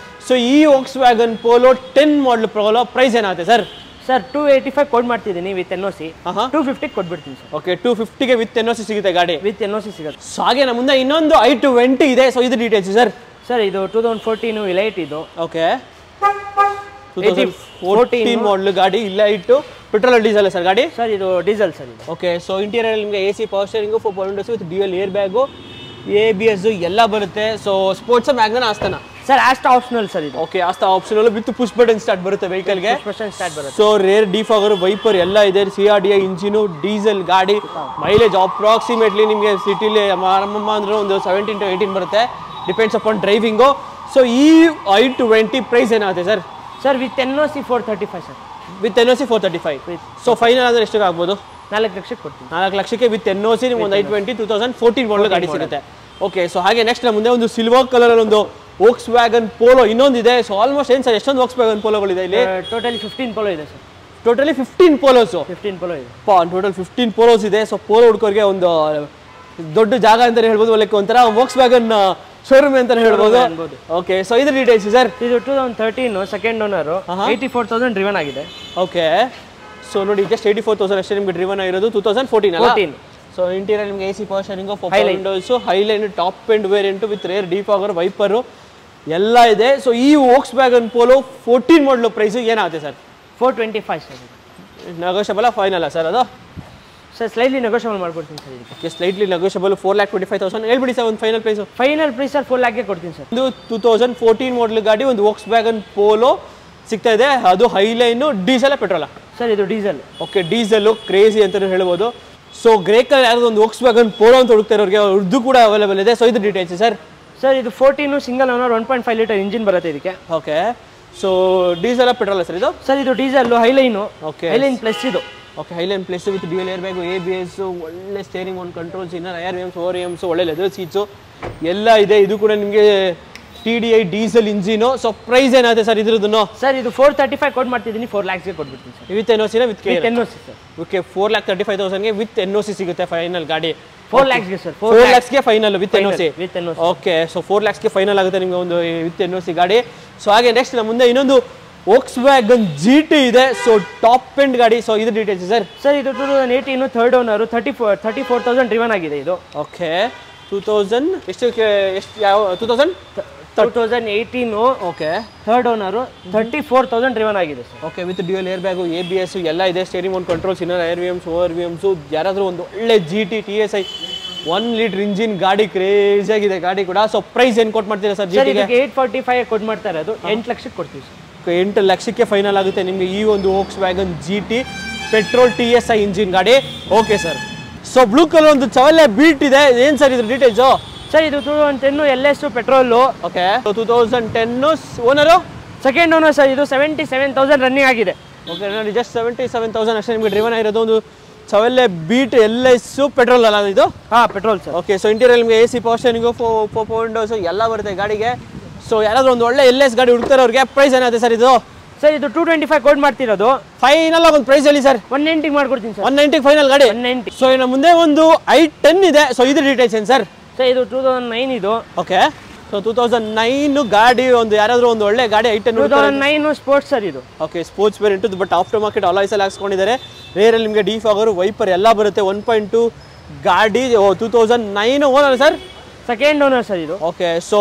ಸೊ ಈ Volkswagen Polo 10 model Polo price ಏನಾಗುತ್ತೆ ಸರ್? ಸರ್ 285 ಕೋಡ್ ಮಾಡ್ತಿದ್ದೀನಿ ವಿತ್ NOC. 250 ಕೊಟ್ಬಿಡ್ತೀನಿ ಸರ್. ಓಕೆ, 250ಗೆ ವಿತ್ NOC ಸಿಗುತ್ತೆ ಗಾಡಿ. ವಿತ್ NOC ಸಿಗುತ್ತೆ. ಸೊ ಹಾಗೆ ನಮ್ಮ ಮುಂದೆ ಇನ್ನೊಂದು i20 ಇದೆ. ಸೊ ಇದು ಡೀಟೇಲ್ಸ್ ಸರ್. ಸರ್ ಇದು 2014 ಇಲೈಟ್ ಇದು. ಓಕೆ, 2014 ಮಾಡಲ್ ಗಾಡಿ. ಇಲೈಟ್ ಪೆಟ್ರೋಲ್ ಡೀಸೆಲ್ ಸರ್ ಗಾಡಿ? ಸರ್ ಇದು ಡೀಸೆಲ್ ಸರ್ ಇದು. ಓಕೆ, ಸೊ ಇಂಟೀರಿಯರ್ ನಿಮಗೆ AC, power steering, 4 power windows with dual air bag, ABS ಎಲ್ಲ ಬರುತ್ತೆ. ಸೊ ಸ್ಪೋರ್ಟ್ಸ್ ಮ್ಯಾಗ್ನನ ಆಸ್ತಾನ ಸರ್? ಆಸ್ಟಾ ಆಪ್ಷನಲ್ ಸರ್ ಇದು. Okay, Asta optional with push button start ಬರುತ್ತೆ ವೆಹಿಕಲ್ಗೆ. ಸ್ಟಾರ್ಟ್ ಬರುತ್ತೆ. ಸೊ ರೇರ್ ಡಿಫಾಗರ್, ವೈಪರ್ ಎಲ್ಲ ಇದೆ. CRDI ಇಂಜಿನು, ಡೀಸೆಲ್ ಗಾಡಿ. ಮೈಲೇಜ್ ಅಪ್ರಾಕ್ಸಿಮೇಟ್ಲಿ ನಿಮಗೆ ಸಿಟಿಲಿ ಅಂದ್ರೆ ಒಂದು 17 to 18 ಬರುತ್ತೆ. Depends upon driving. ಸೊ ಈ i20 ಪ್ರೈಸ್ ಏನಾಗುತ್ತೆ sir? Sir with NOC 435 sir. With NOC 435. So final ಅಂದ್ರೆ ಎಷ್ಟಿಗೆ ಆಗ್ಬೋದು? 4 ಲಕ್ಷಕ್ಕೆ ಕೊಡ್ತೀನಿ. 4 ಲಕ್ಷಕ್ಕೆ ವಿತ್ NOC ನಿಮ್ಗೆ ಒಂದು i20 2014 ಮಾಡಲ್ ಗಾಡಿ ಸಿಗುತ್ತೆ. ಓಕೆ, ಸೊ ಹಾಗೆ ನೆಕ್ಸ್ಟ್ ನಮ್ಮ ಮುಂದೆ ಒಂದು ಸಿಲ್ವರ್ ಕಲರ್ ಅಲ್ಲಿ ಒಂದು Volkswagen Polo ಇನ್ನೊಂದಿದೆ. ಸೊ ಆಲ್ಮೋಸ್ಟ್ ಏನು ಸರ್ ಎಷ್ಟೊಂದು Volkswagen Poloಗಳಿದೆ ಇಲ್ಲಿ? ಟೋಟಲಿ 15 Polo ಇದೆ ಸರ್. Totally 15 Polos. 15 Polo ಇದೆ. ಟೋಟಲ್ 15 Polos ಇದೆ. ಸೊ Polo ಹುಡ್ಕೋರಿಗೆ ಒಂದು ದೊಡ್ಡ ಜಾಗ ಅಂತಾನೆ ಹೇಳ್ಬೋದು. ಒಳ್ಳೆ ಒಂಥರ Volkswagen ಶೋರೂಮ್ ಅಂತಾನೆ ಹೇಳ್ಬೋದು. ಓಕೆ, ಸೊ ಇದ್ರ ಡೀಟೇಲ್ಸ್ ಸರ್. ಇದು 2013 ಸೆಕೆಂಡ್ ಓನರ್, 84,000 ಡ್ರಿವನ್ ಆಗಿದೆ. ಓಕೆ, ಸೊ ನೋಡಿ ಜಸ್ಟ್ 84,000 ಅಷ್ಟೇ ನಿಮಗೆ ಡ್ರಿವನ್ ಆಗಿರೋದು. 2014 ಅಲ್ಲ? 14. ಸೊ ಇಂಟೀರಿಯರ್ ನಿಮಗೆ AC, power steering, 4 power windows, highline top end variant with rear defogger, wiper ಎಲ್ಲ ಇದೆ. ಸೊ ಈ Volkswagen Polo 14 ಮಾಡಲ್ ಪ್ರೈಸ್ ಏನಾಗುತ್ತೆ ಸರ್? 425 ಸರ್. ನೆಗೋಷಿಯಬಲ್ ಫೈನಲ್ಲ ಸರ್ ಅದು? ಸರ್ ಸ್ಲೈಟ್ಲಿ ನೆಗೋಷಿಯಬಲ್ ಮಾಡ್ಕೊಡ್ತೀನಿ ಸರ್ ಇದಕ್ಕೆ. ಸ್ಲೈಟ್ಲಿ ನೆಗೋಷಿಯಬಲ್ 4,25,000 ಹೇಳ್ಬಿಡಿ ಸರ್ ಒಂದು final price. Final price sir 4 ಲ್ಯಾಕ್ಗೆ ಕೊಡ್ತೀನಿ ಸರ್. ಒಂದು 2014 ಮಾಡಲ್ ಗಾಡಿ ಒಂದು Volkswagen Polo ಸಿಗ್ತಾ ಇದೆ. ಅದು ಹೈಲೈನು ಡೀಸೆಲ್ ಪೆಟ್ರೋಲಾ ಸರ್? ಇದು ಡೀಸೆಲ್. ಓಕೆ, ಡೀಸೆಲ್ ಕ್ರೇಜಿ ಅಂತಲೂ ಹೇಳ್ಬೋದು. ಸೊ ಗ್ರೇ ಕಲರ್ ಯಾವ್ದು ಒಂದು Volkswagen Polo ಅಂತ ಹುಡುಕ್ತಾ ಇರೋರಿಗೆ ಉರ್ದು ಕೂಡ ಅವೈಲೇಬಲ್ ಇದೆ. ಸೊ ಇದು ಡೀಟೇಲ್ಸ್ ಸರ್. ಸರ್ ಇದು 14 ಸಿಂಗಲ್ ಓನರ್, 1.5 ಲೀಟರ್ ಇಂಜಿನ್ ಬರುತ್ತೆ ಇದಕ್ಕೆ. Okay, so diesel petrol sir ಇದು? ಸರ್ ಇದು diesel highline. Okay, highline plus ಇದು. Okay, highline plus with dual air bag, ABS, ಒಳ್ಳೆ ಸ್ಟೇರಿಂಗ್ ಒಂದು ಕಂಟ್ರೋಲ್ಸ್, ಇನ್ನರ್ IRVMs, ORVMs, ಒಳ್ಳೆ ಲೆದರ್ ಸೀಟ್ಸು ಎಲ್ಲ ಇದೆ. ಇದು ಕೂಡ ನಿಮಗೆ TDI diesel engine. So price ಏನಾಗುತ್ತೆ ಸರ್ ಇದ್ರದ್ದು? ಸರ್ ಇದು 435 ಕೋಡ್ ಮಾಡ್ತಿದ್ದೀನಿ. 4 ಲ್ಯಾಕ್ಸ್ಗೆ ಕೊಟ್ಬಿಡ್ತೀನಿ sir. With NOC with NOC sir? Okay, 4,35,000ಗೆ ವಿತ್ NOC ಸಿಗುತ್ತೆ ಫೈನಲ್ ಗಾಡಿ. 4 ಲ್ಯಾಕ್ಸ್ಗೆ ಸರ್. 4 ಲ್ಯಾಕ್ಸ್ಗೆ final with NOC. With NOC. Okay, so 4 ಲ್ಯಾಕ್ಸ್ಗೆ ಫೈನಲ್ ಆಗುತ್ತೆ ನಿಮಗೆ ಒಂದು ವಿತ್ NOC ಗಾಡಿ. ಸೊ ಹಾಗೆ ನೆಕ್ಸ್ಟ್ ನಮ್ಮ ಮುಂದೆ ಇನ್ನೊಂದು Volkswagen GT ಇದೆ. ಸೊ ಟಾಪ್ ಎಂಡ್ ಗಾಡಿ. ಸೊ ಇದು ಡೀಟೇಲ್ಸ್ ಸರ್ ಇದು 2018 ಥರ್ಡ್ ಓನರ್ 34,000 ಡ್ರಿವನ್ ಆಗಿದೆ ಇದು. ಓಕೆ 2000 ಎಷ್ಟು ಯಾವ 2018 ಓಕೆ ಥರ್ಡ್ ಓನರು 34,000 ಡ್ರಿವನ್ ಆಗಿದೆ sir. Okay with dual air bag ABS ಎಲ್ಲ ಇದೆ. Steering mount controls, inner ARVMs ORVMs. ಯಾರಾದರೂ ಒಂದು ಒಳ್ಳೆ GT TSI 1 ಲೀಟರ್ ಇಂಜಿನ್ ಗಾಡಿ ಕ್ರೇಜಿ ಆಗಿದೆ ಗಾಡಿ ಕೂಡ. ಸೊ ಪ್ರೈಸ್ ಏನು ಕೊಟ್ಟು ಮಾಡ್ತೀರಾ ಸರ್ GT ಗೆ? 845 ಕೊಟ್ಟು ಮಾಡ್ತಾ ಇರೋದು, 8 ಲಕ್ಷಕ್ಕೆ ಕೊಡ್ತೀವಿ ಸರ್. 8 ಲಕ್ಷಕ್ಕೆ ಫೈನಲ್ ಆಗುತ್ತೆ ನಿಮಗೆ ಈ ಒಂದು Volkswagen GT petrol TSI engine ಗಾಡಿ. Okay sir. So blue colour ಒಂದು ಚವಲೆ ಬೀಟ್ ಇದೆ. ಏನು ಸರ್ ಇದ್ರ ಡೀಟೇಲ್ಸು? ಸರ್ ಇದು 2010 LS petrol. Okay 2010 owner second owner sir. ಇದು 77,000 ರನ್ನಿಂಗ್ ಆಗಿದೆ. ಓಕೆ ನೋಡಿ ಜಸ್ಟ್ 77,000 ಅಷ್ಟೇ ನಿಮಗೆ ಡ್ರಿವನ್ ಆಗಿರೋದು. ಒಂದು ಚವಲೆ ಬೀಟ್ LS ಪೆಟ್ರೋಲ್ ಅಲ್ಲ ಇದು? ಹಾಂ petrol sir. Okay so interior ನಿಮಗೆ AC power steering power windows ಎಲ್ಲ ಬರುತ್ತೆ ಗಾಡಿಗೆ. ಸೊ ಯಾರಾದರೂ ಒಂದು ಒಳ್ಳೆ LS ಗಾಡಿ ಹುಡುಕ್ತಾರೆ ಅವ್ರಿಗೆ ಪ್ರೈಸ್ ಏನಾಗುತ್ತೆ ಸರ್ ಇದು? ಸರ್ ಇದು 225 ಕೋಡ್ ಮಾಡ್ತಿರೋದು. ಫೈನಲ್ ಆಗಿ ಒಂದು ಪ್ರೈಸ್ ಹೇಳಿ ಸರ್. 190 ಮಾಡ್ಕೊಡ್ತೀನಿ ಸರ್. 190 ಫೈನಲ್ ಗಾಡಿ. 190. ಸೊ ಇನ್ನು ಮುಂದೆ ಒಂದು i10 ಇದೆ. ಸೊ ಇದು ಡೀಟೇಲ್ಸ್ ಏನು ಸರ್? ಸರ್ ಇದು 2009 ಇದು. ಓಕೆ ಸೊ 2009 ಗಾಡಿ. ಒಂದು ಯಾರಾದರೂ ಒಂದು ಒಳ್ಳೆ ಗಾಡಿ i10 2009 ಸ್ಪೋರ್ಟ್ಸ್ ಸರ್ ಇದು. Okay sports variant but after market alloys ಎಲ್ಲ ಹಾಕ್ಸ್ಕೊಂಡಿದ್ದಾರೆ. ರೇರಲ್ಲಿ ನಿಮಗೆ ಡಿಫಾಗರು ವೈಪರ್ ಎಲ್ಲ ಬರುತ್ತೆ. 1.2 ಗಾಡಿ 2009 owner sir. Second owner sir ಇದು. ಓಕೆ ಸೊ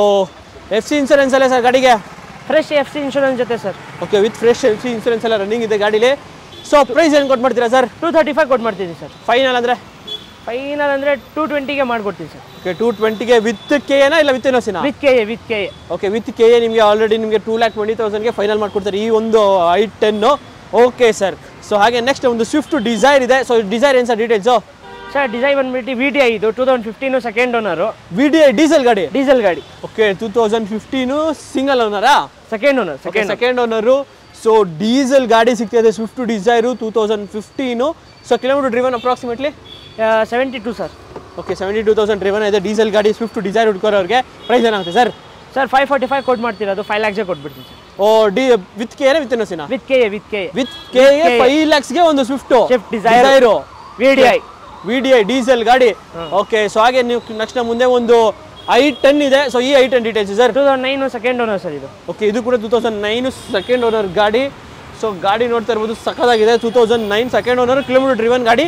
FC ಇನ್ಸೂರೆನ್ಸ್ ಅಲ್ಲ ಸರ್ ಗಾಡಿಗೆ? ಫ್ರೆಶ್ FC ಇನ್ಶೂರೆನ್ಸ್ ಜೊತೆ sir. Okay with fresh FC insurance ಎಲ್ಲ ರನ್ನಿಂಗ್ ಇದೆ ಗಾಡಿಲಿ. ಸೊ ಪ್ರೈಸ್ ಏನು ಕೊಟ್ಟು ಮಾಡ್ತೀರಾ ಸರ್? 235 ಕೊಟ್ಟು ಮಾಡ್ತೀನಿ ಸರ್. ಫೈನಲ್ ಅಂದರೆ 220ಗೆ ಮಾಡ್ಕೊಡ್ತೀನಿ ಸರ್. ಓಕೆ 220ಗೆ ವಿತ್ KA ಇಲ್ಲ ವಿತ್ ಎನ್ಒಸಿನಾ? With KA. Okay with KA ನಿಮಗೆ ಆಲ್ರೆಡಿ ನಿಮಗೆ 2,20,000ಗೆ ಫೈನಲ್ ಮಾಡ್ಕೊಡ್ತಾರೆ ಈ ಒಂದು i10. Okay sir. ಸೊ ಹಾಗೆ ನೆಕ್ಸ್ಟ್ ಒಂದು ಸ್ವಿಫ್ಟ್ ಡಿಸೈರ್ ಇದೆ. ಸೊ ಡಿಸೈರ್ ಏನು ಸರ್ ಡೀಟೇಲ್ಸು? ಸರ್ ಡಿಸೈರ್ ಬಂದ್ಬಿಟ್ಟು VDI ಇದು 2015 ಸೆಕೆಂಡ್ ಓನರು. VDI ಡೀಸೆಲ್ ಗಾಡಿ. ಡೀಸೆಲ್ ಗಾಡಿ. ಓಕೆ 2015 ಸಿಂಗಲ್ ಓನರಾ? Second owner. Second owner. So diesel ಗಾಡಿ ಸಿಗ್ತಾ ಇದೆ Swift Dzire 2015. So kilometre driven approximately 72 sir. Okay 72,000 driven ಇದೆ ಡೀಸೆಲ್ ಗಾಡಿ ಸ್ವಿಫ್ಟ್ ಡಿಸೈರ್ ಹುಡ್ಕೋರವ್ರಿಗೆ ಪ್ರೈಸ್ ಏನಾಗುತ್ತೆ ಸರ್? ಸರ್ 545 ಕೋಟ್ ಮಾಡ್ತಿರೋದು 5 ಲ್ಯಾಕ್ಸ್ಗೆ ಕೊಟ್ಬಿಡ್ತೀನಿ ಸರ್. ಓ ವಿತ್ KA ವಿತ್ ಎನ್ಒಸಿನಾ? With KA. ವಿತ್ KA 5 ಲ್ಯಾಕ್ಸ್ಗೆ ಒಂದು ಸ್ವಿಫ್ಟ್ ಡಿಸೈರು VDI ಡೀಸೆಲ್ ಗಾಡಿ. ಓಕೆ ಸೊ ಹಾಗೆ ನೀವು ನೆಕ್ಸ್ಟ್ ಮುಂದೆ ಒಂದು i10 ಇದೆ. ಸೊ ಈ i10 details sir? 2009 second owner sir ಇದು. ಓಕೆ ಇದು ಕೂಡ 2009 ಸೆಕೆಂಡ್ ಓನರ್ ಗಾಡಿ. ಸೊ ಗಾಡಿ ನೋಡ್ತಾ ಇರ್ಬೋದು ಸಖತ್ತಾಗಿದೆ. 2009 ಸೆಕೆಂಡ್ ಓನರ್. ಕಿಲೋಮೀಟರ್ ಡ್ರಿವನ್ ಗಾಡಿ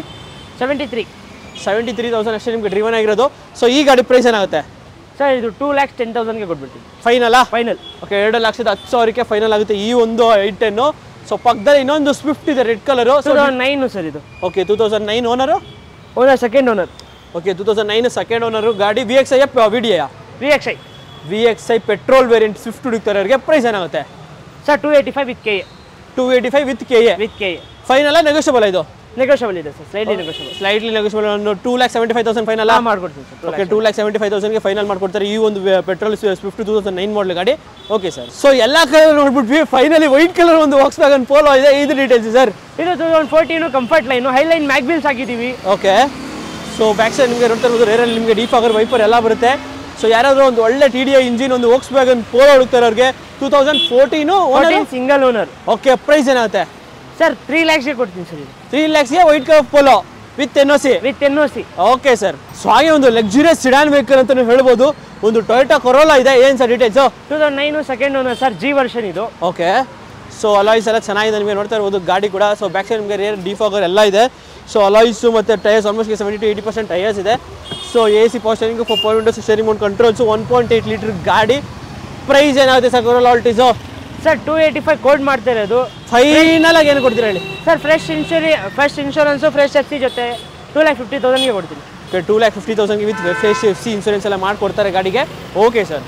73,000 ಅಷ್ಟೇ ನಿಮಗೆ ಡ್ರಿವನ್ ಆಗಿರೋದು. ಸೊ ಈ ಗಾಡಿ ಪ್ರೈಸ್ ಏನಾಗುತ್ತೆ ಸರ್? ಇದು 2,10,000ಗೆ ಕೊಟ್ಬಿಡ್ತೀನಿ ಫೈನಲ್. ಫೈನಲ್. ಓಕೆ 2,10,000ಕ್ಕೆ ಫೈನಲ್ ಆಗುತ್ತೆ ಈ ಒಂದು i10. ಸೊ ಪಕ್ಕದಲ್ಲಿ ಇನ್ನೊಂದು ಸ್ವಿಫ್ಟ್ ಇದೆ ರೆಡ್ ಕಲರು. 2009 ಸರ್ ಇದು. Okay 2009 owner. Second owner. Okay 2009 second owner ಗಾಡಿ. VXI VXI petrol variant Swift ಹುಡುಕ್ತಾರೆ ಅವ್ರಿಗೆ ಪ್ರೈಸ್ ಏನಾಗುತ್ತೆ sir? 285 with KA. 285 with KA. Final negotiable ಇದು? ನೆಗೋಷಿಯಬಲ್ ಇದೆ ಸರ್. Slightly negotiable. 2,75,000 ಫೈನಲ್ ಮಾಡ್ಕೊಡ್ತೀನಿ ಸರ್. ಓಕೆ 2,75,000ಗೆ ಫೈನಲ್ ಮಾಡ್ಕೊಡ್ತಾರೆ ಈ ಒಂದು ಪೆಟ್ರೋಲ್ ಸ್ವಿಫ್ಟ್ 2009 ಮಾಡಲ್ ಗಾಡಿ. Okay sir. ಸೊ ಎಲ್ಲ ಕಲರ್ ನೋಡ್ಬಿಟ್ವಿ. ಫೈನಲಿ ವೈಟ್ ಕಲರ್ ಒಂದು Volkswagen Polo ಇದೆ. ಇದು ಡೀಟೇಲ್ಸ್ ಸರ್? ಇದು 2014 ಕಂಫರ್ಟ್ ಲೈನು ಹೈಲೈನ್ ಮ್ಯಾಗ್ವಿಲ್ಸ್ ಹಾಕಿದ್ದೀವಿ. ಓಕೆ ಸೊ ಬ್ಯಾಕ್ ಸೈಡ್ ನಿಮಗೆ ನೋಡ್ತಾ ಇರ್ಬೋದು ರೇರಲ್ಲಿ ನಿಮಗೆ ಡಿಫಾಗರ್ ವೈಪರ್ ಎಲ್ಲ ಬರುತ್ತೆ. ಸೊ ಯಾರಾದರೂ ಒಂದು ಒಳ್ಳೆ TDI ಇಂಜಿನ್ ಒಂದು Volkswagen Polo ಹುಡುಕ್ತಾರೆ ಅವ್ರಿಗೆ 2014 ಸಿಂಗಲ್ ಓನರ್. ಓಕೆ ಪ್ರೈಸ್ ಏನಾಗುತ್ತೆ ಸರ್? 3 ಲ್ಯಾಕ್ಸ್ಗೆ ಕೊಡ್ತೀನಿ ಸರ್ ಇದು. 3 ಲ್ಯಾಕ್ಸ್ಗೆ white colour Polo with NOC. Okay sir. So ಹಾಗೆ ಒಂದು ಲಕ್ಸುರಿಯಸ್ ಸಿಡಾನ್ ವೆಹಿಕಲ್ ಅಂತ ಹೇಳ್ಬೋದು. ಒಂದು ಟೊಯೋಟಾ ಕೊರೋಲಾ ಇದೆ. ಏನು sir details? 2009 second owner sir. G version ಇದು. ಓಕೆ ಸೊ ಅಲಾಯ್ಸ್ ಎಲ್ಲ ಚೆನ್ನಾಗಿದೆ ನಿಮಗೆ ನೋಡ್ತಾ ಇರ್ಬೋದು ಗಾಡಿ ಕೂಡ. ಸೊ ಬ್ಯಾಕ್ ಸೈಡ್ ನಿಮಗೆ ರೇರ್ ಡಿಫಾಗರ್ ಎಲ್ಲ ಇದೆ. ಸೊ ಅಲಾಯ್ಸು ಮತ್ತು ಟೈರ್ಸ್ ಆಲ್ಮೋಸ್ಟ್ 70-80% ಟೈರ್ಸ್ ಇದೆ. So AC power steering power Windows steering Mount controls 1.8 litre ಗಾಡಿ. ಪ್ರೈಸ್ ಏನಾಗುತ್ತೆ ಸರ್ ಕೊರೋಲಾ ಆಲ್ಟಿಸು? ಸರ್ 285 ಕೋಡ್ ಮಾಡ್ತಾ ಇರೋದು. ಫೈನಲ್ ಆಗಿ ಏನು ಕೊಡ್ತೀರಾ ಹೇಳಿ sir? Fresh insurance fresh FC ಜೊತೆ 2,50,000ಗೆ ಕೊಡ್ತೀನಿ. 2,50,000ಗೆ ವಿತ್ ಫ್ರೆಶ್ FC ಇನ್ಶೂರೆನ್ಸ್ ಎಲ್ಲ ಮಾಡಿಕೊಡ್ತಾರೆ ಗಾಡಿಗೆ. Okay sir.